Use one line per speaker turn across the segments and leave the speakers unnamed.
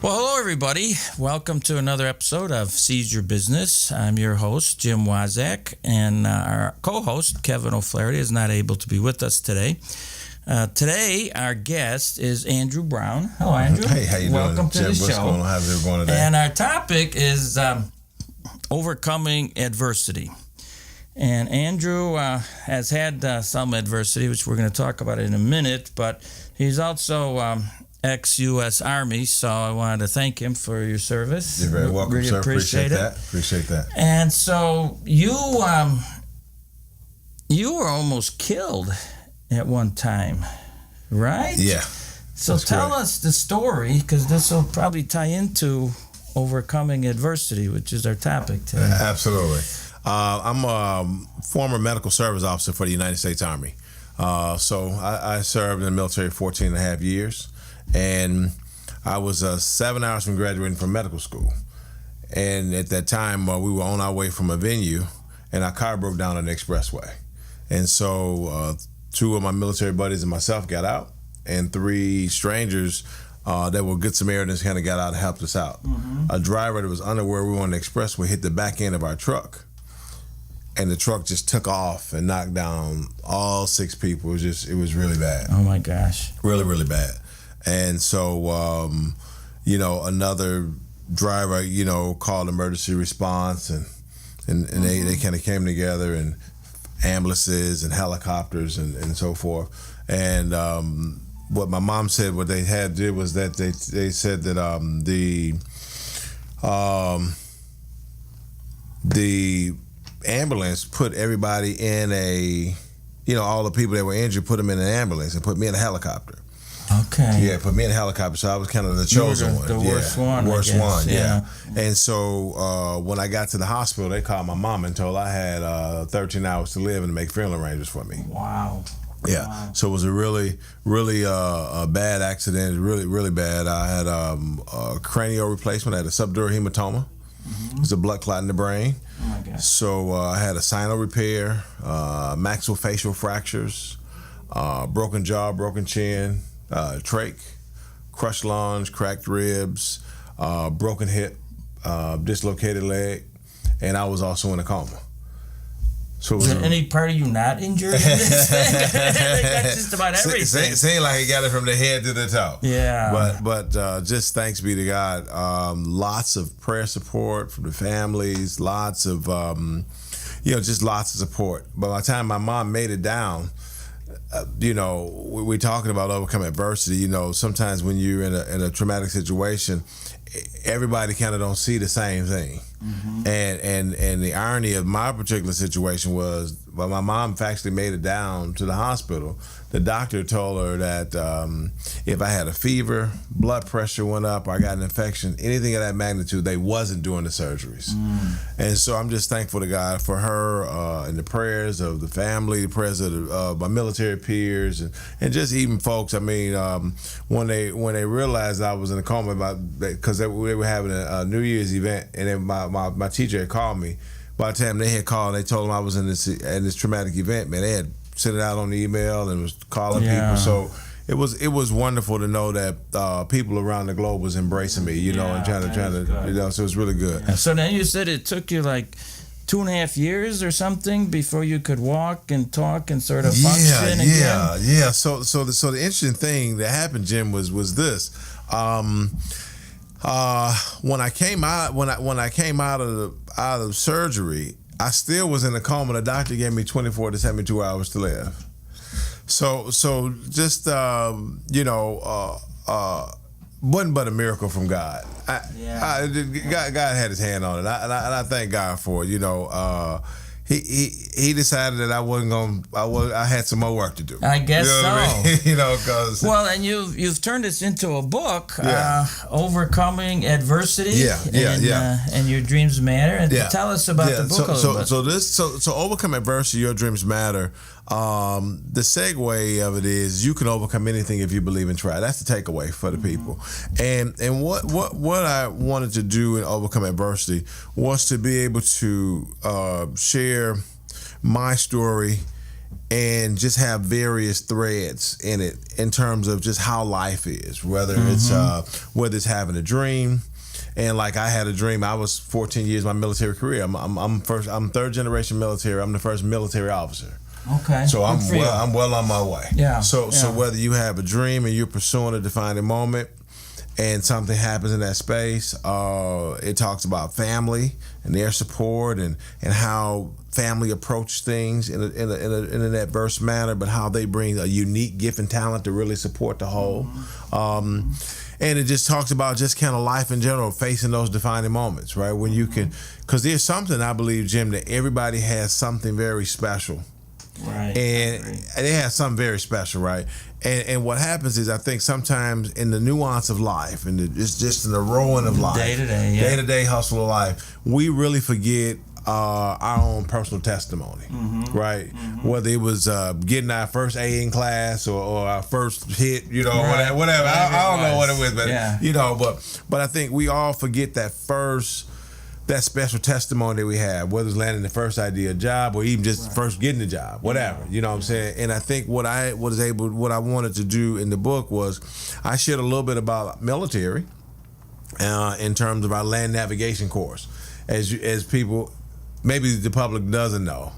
Well, hello, everybody. Welcome to another episode of Seize Your Business. I'm your host, Jim Waszak, and our co-host, Kevin O'Flaherty, is not able to be with us today. Today, our guest is Andrew Brown. Hello, Andrew.
Hey, how you
Welcome
doing,
to
Jim?
the
What's
show.
going on? How's it going today?
And our topic is overcoming adversity. And Andrew has had some adversity, which we're going to talk about in a minute, but he's also ex-U.S. Army, so I wanted to thank him for your service.
You're very welcome,
really
sir.
Appreciate
that. Appreciate that.
And so you were almost killed at one time, right?
Yeah.
So tell us the story, because this will probably tie into overcoming adversity, which is our topic today.
Absolutely. I'm a former medical service officer for the United States Army. So I served in the military 14 and a half years. And I was 7 hours from graduating from medical school. And at that time, we were on our way from a venue, and our car broke down on the expressway. And so two of my military buddies and myself got out, and three strangers that were good Samaritans kind of got out and helped us out. Mm-hmm. A driver that was unaware we were on the expressway hit the back end of our truck, and the truck just took off and knocked down all six people. It was really bad.
Oh my gosh.
Really, really bad. And so, another driver, called emergency response, and they kind of came together, and ambulances and helicopters and so forth. And what my mom said, what they had did was that they said that the ambulance put everybody in all the people that were injured, put them in an ambulance and put me in a helicopter.
Okay.
Yeah, put me in a helicopter, so I was kind of the chosen one.
The worst one.
Worst one, yeah. And so when I got to the hospital, they called my mom and told I had 13 hours to live and to make funeral arrangements for me.
Wow.
Yeah. Wow. So it was a really, really a bad accident. Really, really bad. I had a cranial replacement. I had a subdural hematoma. Mm-hmm. It was a blood clot in the brain.
Oh my God.
So I had a sinus repair, maxillofacial fractures, broken jaw, broken chin. Trach, crushed lungs, cracked ribs, broken hip, dislocated leg, and I was also in a coma. So
was there any part of you not injured in this thing? That's just about everything.
Seemed like he got it from the head to the toe.
Yeah.
But just thanks be to God. Lots of prayer support from the families. Lots of just lots of support. By the time my mom made it down. We're talking about overcoming adversity. Sometimes when you're in a traumatic situation, everybody kind of don't see the same thing. Mm-hmm. And the irony of my particular situation was, when my mom actually made it down to the hospital, the doctor told her that if I had a fever, blood pressure went up, or I got an infection, anything of that magnitude, they wasn't doing the surgeries. Mm. And so I'm just thankful to God for her and the prayers of the family, the prayers of my military peers, and just even folks. I mean, when they realized I was in a coma, because they were having a New Year's event, and then my teacher had called me. By the time they had called, they told them I was in this traumatic event. Man, they had sent it out on the email and was calling people. So it was wonderful to know that people around the globe was embracing me, and trying to, so it was really good.
Yeah. So then you said it took you like 2.5 years or something before you could walk and talk and sort of function again?
Yeah. So the interesting thing that happened, Jim, was this. When I came out of surgery, I still was in a coma. The doctor gave me 24 to 72 hours to live. So just wasn't but a miracle from God. God had His hand on it, and I thank God for it. He decided that I had some more work to do.
I guess so.
I mean? Cause
and you've turned this into a book, Overcoming Adversity. And Your Dreams Matter. And tell us about the book a little bit.
So Overcome Adversity, Your Dreams Matter. The segue of it is you can overcome anything if you believe and try. That's the takeaway for the people. And what I wanted to do in Overcome Adversity was to be able to share my story and just have various threads in it in terms of just how life is, whether it's having a dream. And like I had a dream. I was 14 years my military career. I'm third generation military. I'm the first military officer.
Okay.
So I'm well on my way.
Yeah.
So whether you have a dream and you're pursuing a defining moment, and something happens in that space, it talks about family and their support and how family approach things in an adverse manner, but how they bring a unique gift and talent to really support the whole. And it just talks about just kind of life in general, facing those defining moments, right? When you can, because there's something, I believe, Jim, that everybody has something very special.
Right.
And they have something very special, right? And what happens is, I think sometimes in the nuance of life, and it's just in the rolling of life, day-to-day hustle of life, we really forget our own personal testimony, right? Whether it was getting our first A in class or our first hit, whatever. I don't know what it was, but but I think we all forget that special testimony that we have, whether it's landing the first idea job or even just first getting the job, whatever. You know what I'm saying? And I think what I wanted to do in the book was I shared a little bit about military in terms of our land navigation course. As people, maybe the public doesn't know,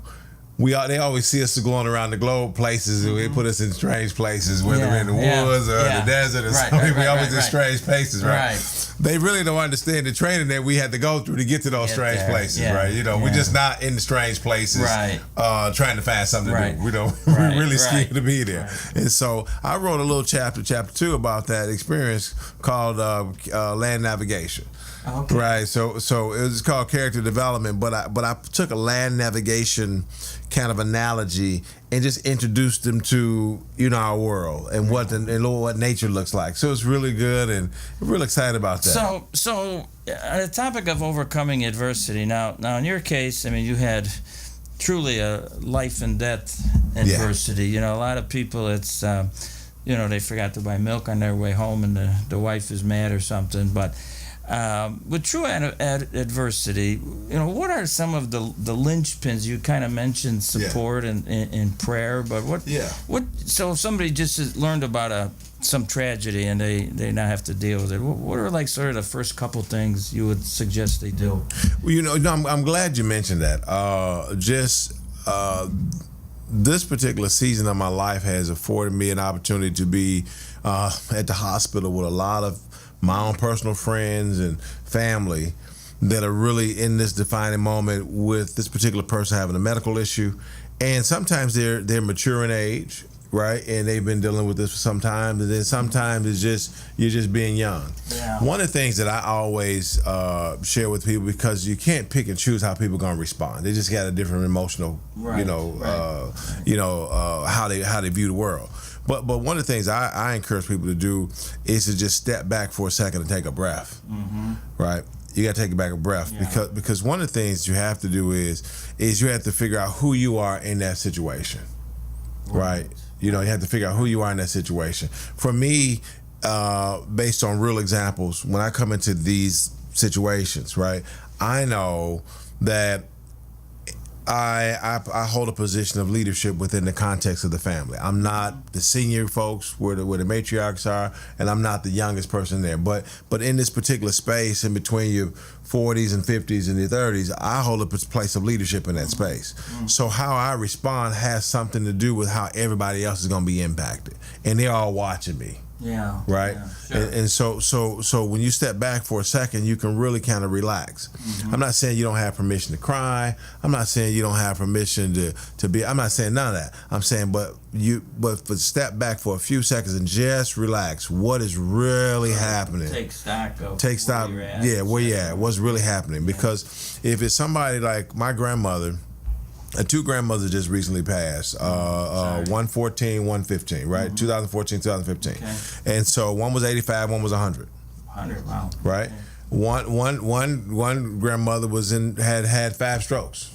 they always see us going around the globe places, and they put us in strange places, whether we're in the woods or the desert or something. We always in strange places, right? They really don't understand the training that we had to go through to get to those strange places, right? We're just not in the strange places trying to find something to do. We're really scared to be there. And so I wrote a little chapter 2 about that experience called land navigation.
Okay.
Right, so it was called character development, but I took a land navigation kind of analogy and just introduced them to our world and what nature looks like. So it's really good, and I'm really excited about that.
So on the topic of overcoming adversity, now in your case, I mean, you had truly a life and death adversity. A lot of people, it's they forgot to buy milk on their way home, and the wife is mad or something, but. With true adversity, what are some of the linchpins? You kind of mentioned support and prayer, but what? So if somebody just has learned about some tragedy and they now have to deal with it, what are like sort of the first couple things you would suggest they do?
Well, I'm glad you mentioned that. This particular season of my life has afforded me an opportunity to be at the hospital with a lot of my own personal friends and family that are really in this defining moment with this particular person having a medical issue. And sometimes they're mature in age, right? And they've been dealing with this for some time. And then sometimes you're just being young. Yeah. One of the things that I always share with people, because you can't pick and choose how people are going to respond. They just got a different emotional, how they view the world. But one of the things I encourage people to do is to just step back for a second and take a breath, right? You got to take a breath because one of the things you have to do is you have to figure out who you are in that situation, right? You have to figure out who you are in that situation. For me, based on real examples, when I come into these situations, right, I know that I hold a position of leadership within the context of the family. I'm not the senior folks where the matriarchs are, and I'm not the youngest person there. But in this particular space, in between your 40s and 50s and your 30s, I hold a place of leadership in that space. So how I respond has something to do with how everybody else is going to be impacted, and they're all watching me.
Yeah.
Right. Yeah, sure. And so when you step back for a second, you can really kind of relax. I'm not saying you don't have permission to cry. I'm not saying you don't have permission to be. I'm not saying none of that. I'm saying, but for step back for a few seconds and just relax. What is really happening?
Take stock.
Where you're at. What's really happening? Because if it's somebody like my grandmother. Two grandmothers just recently passed. 114, 115, right? 2014, 2015. Okay. And so one was 85, one was 100.
100, wow.
Right? Okay. One grandmother had 5 strokes.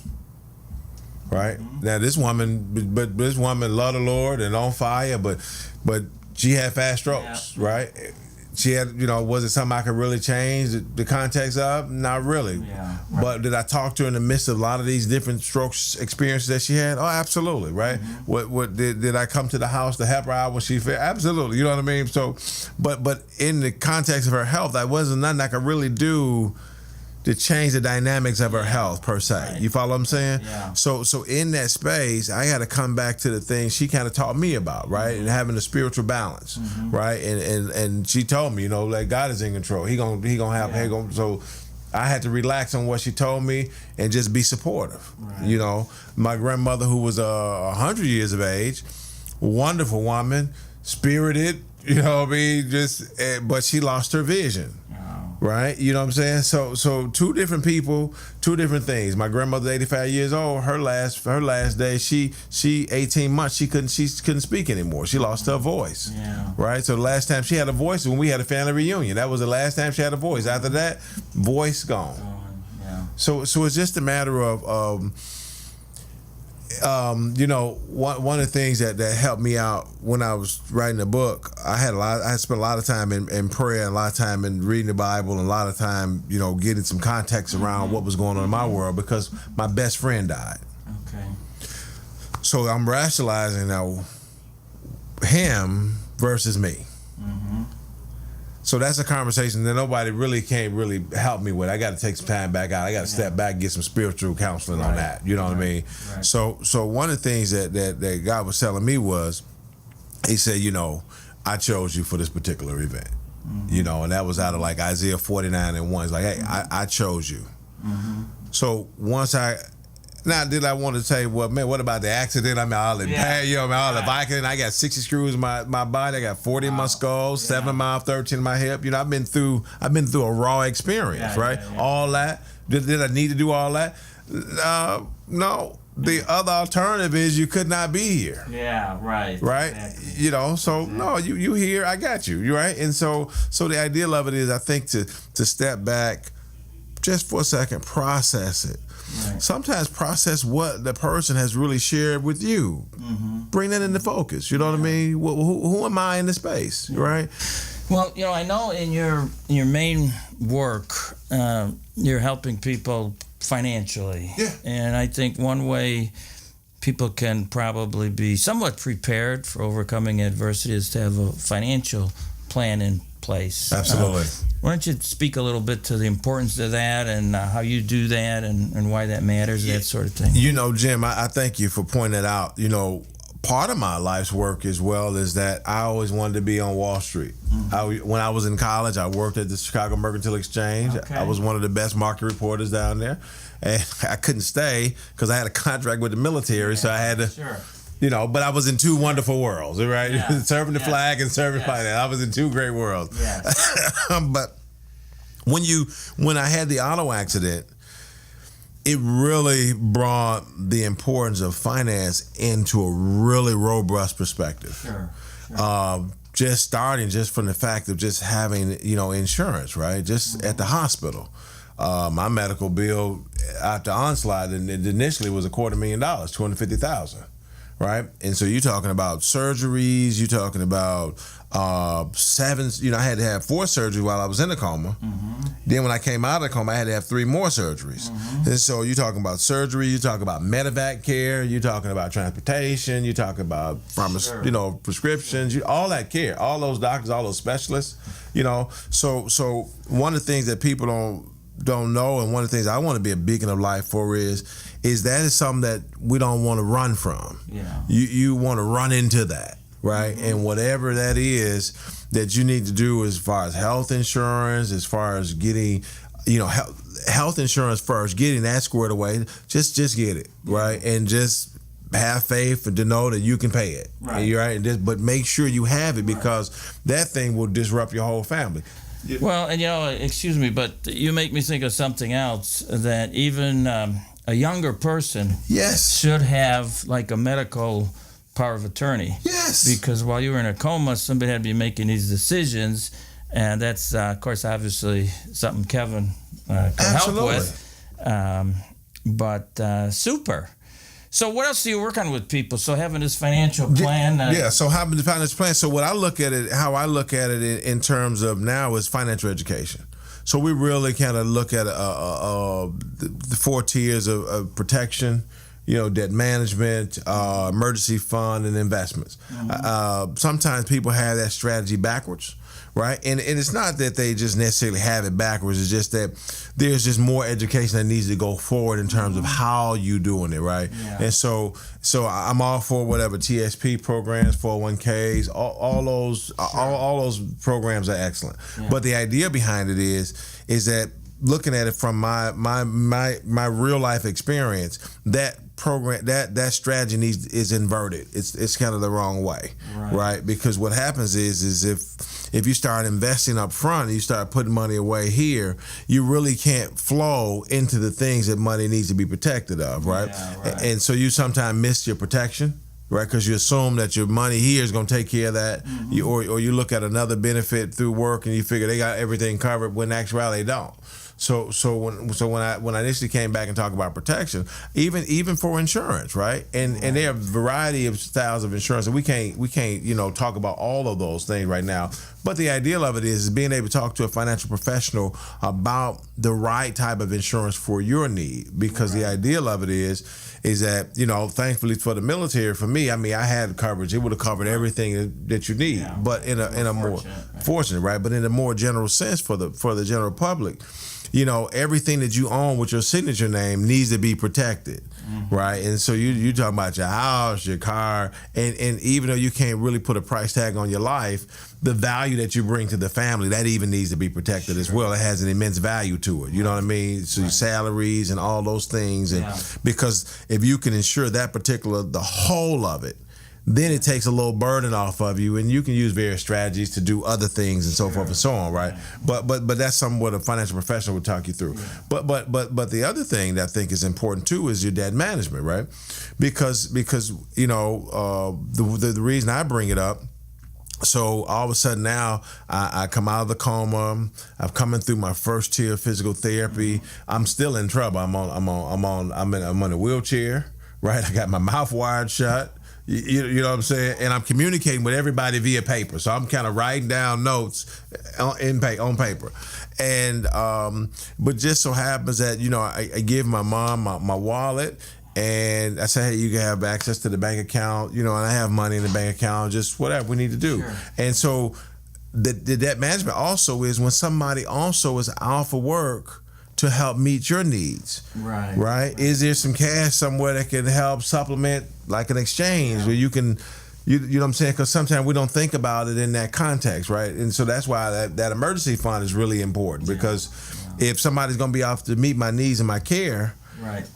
Right? Now this woman loved the Lord and on fire, but she had 5 strokes, right? She had, was it something I could really change the context of? Not really.
Yeah, right.
But did I talk to her in the midst of a lot of these different strokes experiences that she had? Oh, absolutely, right?
Mm-hmm.
What did I come to the house to help her out when she fell? Absolutely, you know what I mean? So, but in the context of her health, that wasn't nothing I could really do to change the dynamics of her health per se.
Right.
You follow what I'm saying?
Yeah.
So in that space, I had to come back to the things she kind of taught me about, right? And having a spiritual balance, right? And she told me, like God is in control. He gonna have.
Yeah.
So I had to relax on what she told me and just be supportive.
Right.
My grandmother, who was 100 years of age, wonderful woman, spirited. What I mean? But she lost her vision. Right, you know what I'm saying? So two different people, two different things. My grandmother's 85 years old. Her last day, she 18 months she couldn't speak anymore. She lost her voice.
Yeah.
Right. So the last time she had a voice was when we had a family reunion. That was the last time she had a voice. After that, voice gone.
Yeah.
So it's just a matter of one of the things that helped me out when I was writing the book, I had spent a lot of time in prayer, and a lot of time in reading the Bible, and a lot of time, getting some context around what was going on in my world, because my best friend died.
Okay.
So I'm rationalizing now him versus me.
Mm-hmm.
So that's a conversation that nobody can't really help me with. I got to take some time back out. I got to step back and get some spiritual counseling on that. You know what I mean?
Right.
So one of the things that God was telling me was, he said, I chose you for this particular event.
Mm-hmm.
And that was out of like Isaiah 49:1. It's like, hey, I chose you.
Mm-hmm.
So once now, did I want to say, well, man, what about the accident? All the pain, all the Viking. I got 60 screws in my body. I got 40 in my skull, 7 in my 13 in my hip. I've been through a raw experience, right?
Yeah.
All that. Did I need to do all that? No. The other alternative is you could not be here.
Yeah, right.
Right?
Exactly.
So no, you here, I got you. You right? And so the ideal of it is, I think, to step back just for a second, process it.
Right.
Sometimes process what the person has really shared with you.
Mm-hmm.
Bring that into focus. You know what I mean? Who am I in the space? Right?
Well, I know in your main work, you're helping people financially.
Yeah.
And I think one way people can probably be somewhat prepared for overcoming adversity is to have a financial plan in place.
Absolutely.
Why don't you speak a little bit to the importance of that and how you do that and why that matters, that sort of thing?
Jim, I thank you for pointing that out. Part of my life's work as well is that I always wanted to be on Wall Street.
Mm-hmm.
When I was in college, I worked at the Chicago Mercantile Exchange.
Okay.
I was one of the best market reporters down there. And I couldn't stay because I had a contract with the military, so I had to... Sure. But I was in two wonderful worlds, right?
Yeah.
Serving the flag and serving finance. I was in two great worlds.
Yes.
But when I had the auto accident, it really brought the importance of finance into a really robust perspective.
Sure.
Just from the fact of just having, insurance, right? Just at the hospital. My medical bill after onslaught, and it initially was $250,000, $250,000. Right, and so you're talking about surgeries. You're talking about 7. I had to have 4 surgeries while I was in the coma. Mm-hmm. Then when I came out of the coma, I had to have 3 more surgeries. Mm-hmm. And so you're talking about surgery. You're talking about medevac care. You're talking about transportation. You're talking about prescriptions. All that care. All those doctors. All those specialists. So one of the things that people don't know, and one of the things I want to be a beacon of light for is that is something that we don't want to run from.
Yeah.
You want to run into that, right? Mm-hmm. And whatever that is that you need to do as far as health insurance, as far as getting, health insurance first, getting that squared away, just get it, right? And just have faith and to know that you can pay it, right? But make sure you have it, because that thing will disrupt your whole family.
Well, and excuse me, but you make me think of something else, that even a younger person should have like a medical power of attorney.
Yes.
Because while you were in a coma, somebody had to be making these decisions, and that's, of course, obviously something Kevin can help with. But super. So what else do you work on with people? So having this financial plan.
So having the financial plan. So what I look at it, how I look at it in terms of now is financial education. So we really kind of look at the 4 tiers of protection, debt management, emergency fund, and investments. Sometimes people have that strategy backwards, right? And it's not that they just necessarily have it backwards. It's just that there's just more education that needs to go forward in terms of how you doing it, right? Yeah. And so I'm all for whatever TSP programs, 401ks, all those programs are excellent. Yeah. But the idea behind it is that looking at it from my real life experience, that program, that strategy is inverted. It's kind of the wrong way, right? Because what happens is if you start investing up front and you start putting money away here, you really can't flow into the things that money needs to be protected of, right? Yeah, right. And so you sometimes miss your protection, right? Because you assume that your money here is going to take care of that, or you look at another benefit through work and you figure they got everything covered when in actuality they don't. So when I initially came back and talked about protection, even for insurance, right? And there are a variety of styles of insurance, and we can't talk about all of those things right now. But the ideal of it is being able to talk to a financial professional about the right type of insurance for your need. Because the ideal of it is that, thankfully for the military, for me, I had coverage. It would have covered everything that you need, but in a more fortunate, right? But in a more general sense for the general public, everything that you own with your signature name needs to be protected, right? And so you talking about your house, your car, and even though you can't really put a price tag on your life, the value that you bring to the family, that even needs to be protected as well. It has an immense value to it. You know what I mean? So your salaries and all those things, and because if you can ensure the whole of it, then it takes a little burden off of you, and you can use various strategies to do other things and so forth and so on, right? But that's something what a financial professional would talk you through. But the other thing that I think is important too is your debt management, right? Because the reason I bring it up. So all of a sudden now I come out of the coma. I'm coming through my first tier of physical therapy. I'm still in trouble. I'm in a wheelchair, right? I got my mouth wired shut. You know what I'm saying? And I'm communicating with everybody via paper. So I'm kind of writing down notes on paper. And but just so happens that, I give my mom my wallet, and I say, hey, you can have access to the bank account, and I have money in the bank account, just whatever we need to do. Sure. And so the debt management also is when somebody also is out for work to help meet your needs, right? Is there some cash somewhere that can help supplement, like an exchange, where you can, you know what I'm saying? Because sometimes we don't think about it in that context, right? And so that's why that emergency fund is really important, because if somebody's going to be off to meet my needs and my care,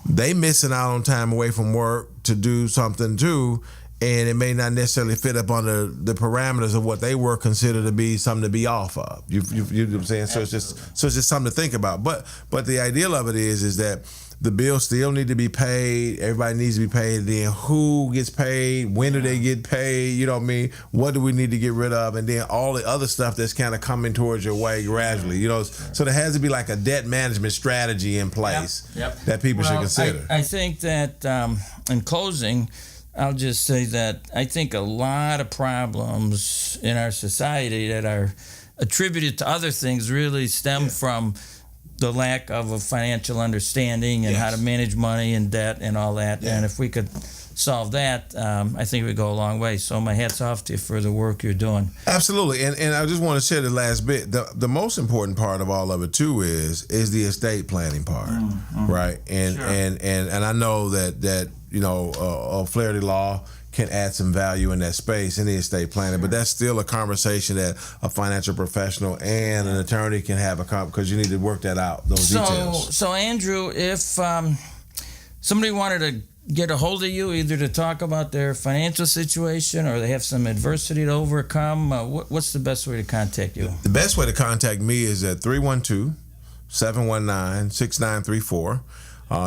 they missing out on time away from work to do something too. And it may not necessarily fit up under the parameters of what they were considered to be something to be off of. You know what I'm saying? So it's just something to think about. But the ideal of it is that the bills still need to be paid. Everybody needs to be paid. Then who gets paid? When do they get paid? You know what I mean? What do we need to get rid of? And then all the other stuff that's kind of coming towards your way gradually. So there has to be like a debt management strategy in place that people should consider.
I think that in closing, I'll just say that I think a lot of problems in our society that are attributed to other things really stem from the lack of a financial understanding and how to manage money and debt and all that. And if we could solve that, I think we'd go a long way. So my hat's off to you for the work you're doing.
Absolutely. And I just want to share the last bit. The most important part of all of it too is the estate planning part, right? And I know that Flaherty Law can add some value in that space in the estate planning, but that's still a conversation that a financial professional and an attorney can have because you need to work that out, those details.
So Andrew, if somebody wanted to get a hold of you, either to talk about their financial situation or they have some adversity to overcome, what's the best way to contact you?
The best way to contact me is at 312-719-6934.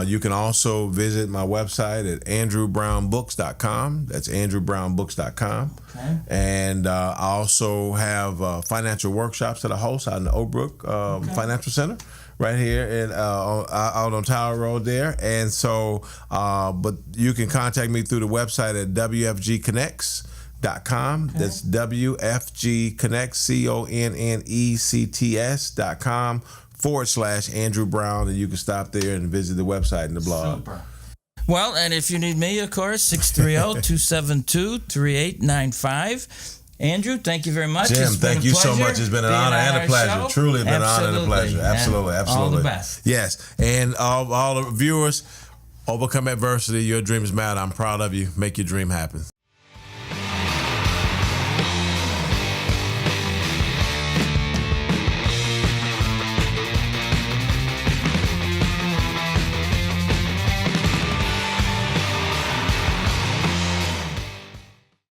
You can also visit my website at andrewbrownbooks.com. That's andrewbrownbooks.com. Okay. And I also have financial workshops that I host out in the Oak Brook Financial Center, right here out on Tower Road there. And so, but you can contact me through the website at wfgconnects.com. Okay. That's WFGconnects, CONNECTS.com/Andrew Brown. And you can stop there and visit the website and the blog.
Super. Well, and if you need me, of course, 630-272-3895. Andrew, thank you very much.
Jim, thank you so much. It's been an honor and a pleasure. Show. Truly been an honor and a pleasure. Absolutely.
All the best.
Yes. And all the viewers, overcome adversity. Your dreams matter. I'm proud of you. Make your dream happen.